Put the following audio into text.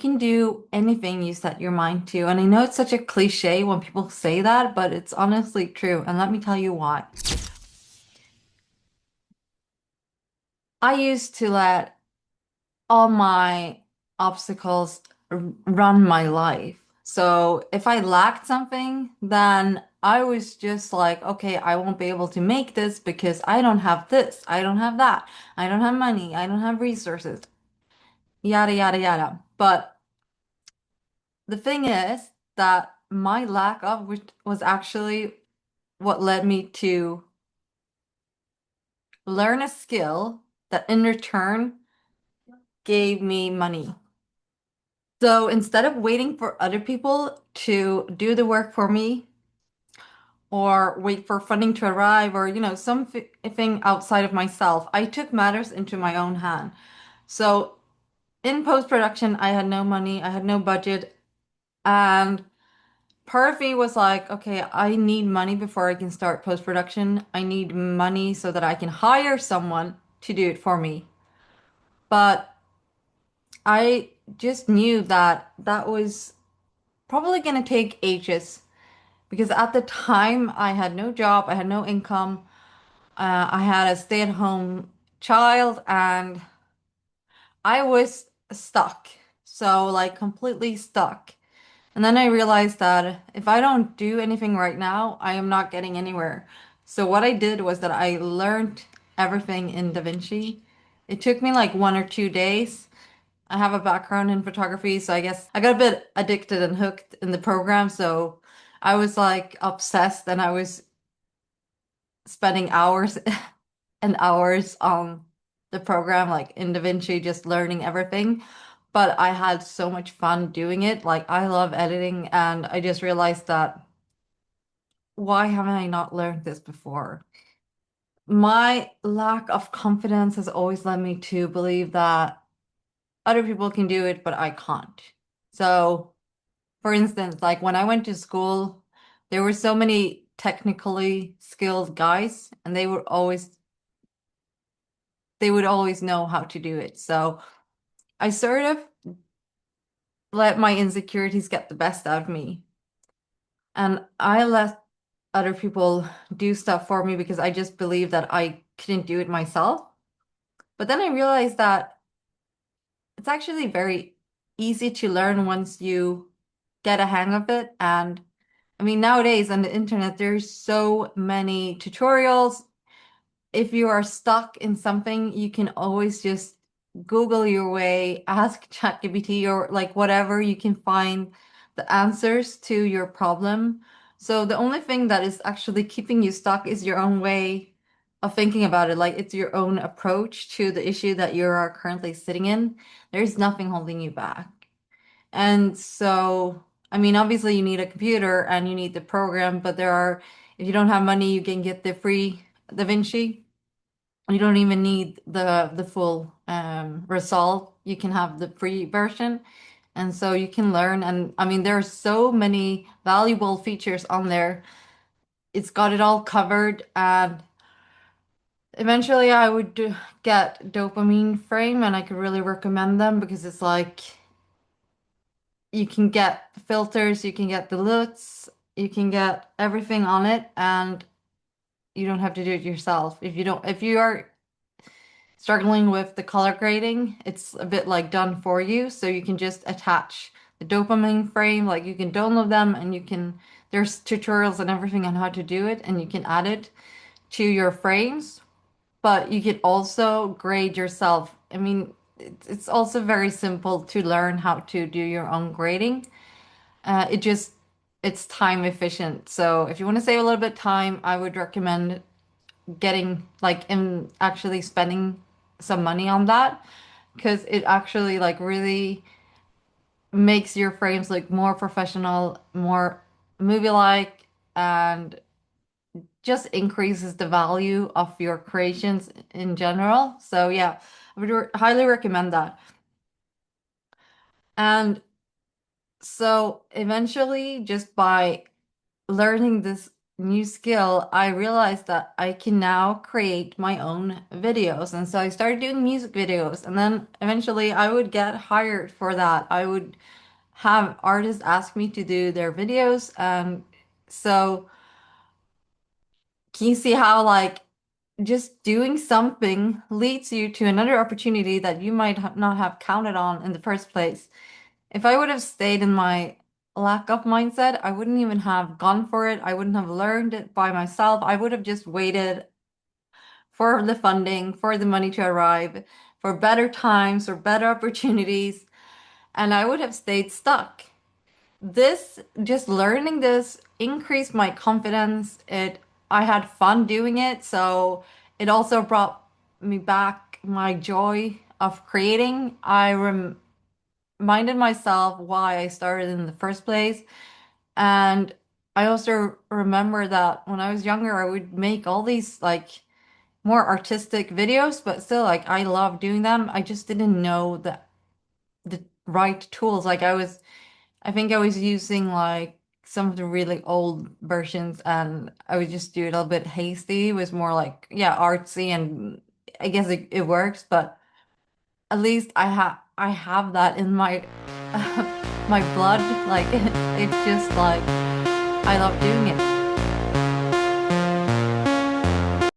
can do anything you set your mind to. And I know it's such a cliche when people say that, but it's honestly true. And let me tell you why. I used to let all my obstacles run my life. So if I lacked something, then I was just like, okay, I won't be able to make this because I don't have this, I don't have that, I don't have money, I don't have resources, yada, yada, yada. But the thing is that my lack of which was actually what led me to learn a skill that in return gave me money. So instead of waiting for other people to do the work for me or wait for funding to arrive or, something outside of myself, I took matters into my own hand. So in post-production, I had no money, I had no budget, and part of me was like, okay, I need money before I can start post-production. I need money so that I can hire someone to do it for me. But I just knew that that was probably going to take ages because at the time I had no job, I had no income, I had a stay-at-home child, and I was stuck. So, like, completely stuck. And then I realized that if I don't do anything right now, I am not getting anywhere. So, what I did was that I learned everything in DaVinci. It took me like 1 or 2 days. I have a background in photography, so I guess I got a bit addicted and hooked in the program. So I was like obsessed and I was spending hours and hours on the program, like in DaVinci, just learning everything. But I had so much fun doing it. Like I love editing, and I just realized that why haven't I not learned this before? My lack of confidence has always led me to believe that other people can do it, but I can't. So, for instance, like when I went to school, there were so many technically skilled guys, and they would always know how to do it. So I sort of let my insecurities get the best out of me. And I let other people do stuff for me because I just believed that I couldn't do it myself. But then I realized that it's actually very easy to learn once you get a hang of it. And I mean, nowadays on the internet, there's so many tutorials. If you are stuck in something, you can always just Google your way, ask ChatGPT or like whatever, you can find the answers to your problem. So the only thing that is actually keeping you stuck is your own way of thinking about it. Like it's your own approach to the issue that you are currently sitting in. There's nothing holding you back. And so, I mean, obviously you need a computer and you need the program, but if you don't have money, you can get the free DaVinci. You don't even need the full result. You can have the free version. And so you can learn. And I mean, there are so many valuable features on there. It's got it all covered. And eventually I would get Dopamine Frame, and I could really recommend them because it's like you can get filters, you can get the LUTs, you can get everything on it, and you don't have to do it yourself. If you are struggling with the color grading, it's a bit like done for you. So you can just attach the dopamine frame, like you can download them and there's tutorials and everything on how to do it, and you can add it to your frames, but you can also grade yourself. I mean, it's also very simple to learn how to do your own grading. It just it's time efficient. So if you want to save a little bit of time, I would recommend getting like in actually spending some money on that because it actually like really makes your frames look more professional, more movie-like, and just increases the value of your creations in general. So yeah, I would highly recommend that. And so eventually, just by learning this new skill, I realized that I can now create my own videos. And so I started doing music videos, and then eventually I would get hired for that. I would have artists ask me to do their videos. And so can you see how like just doing something leads you to another opportunity that you might not have counted on in the first place? If I would have stayed in my lack of mindset, I wouldn't even have gone for it. I wouldn't have learned it by myself. I would have just waited for the funding, for the money to arrive, for better times, or better opportunities, and I would have stayed stuck. This, just learning this increased my confidence. I had fun doing it, so it also brought me back my joy of creating. Reminded myself why I started in the first place. And I also remember that when I was younger, I would make all these like more artistic videos, but still like I love doing them. I just didn't know the right tools. I think I was using like some of the really old versions, and I would just do it a little bit hasty. It was more like, yeah, artsy, and I guess it works, but at least I have that in my blood. Like it's just like I love doing it.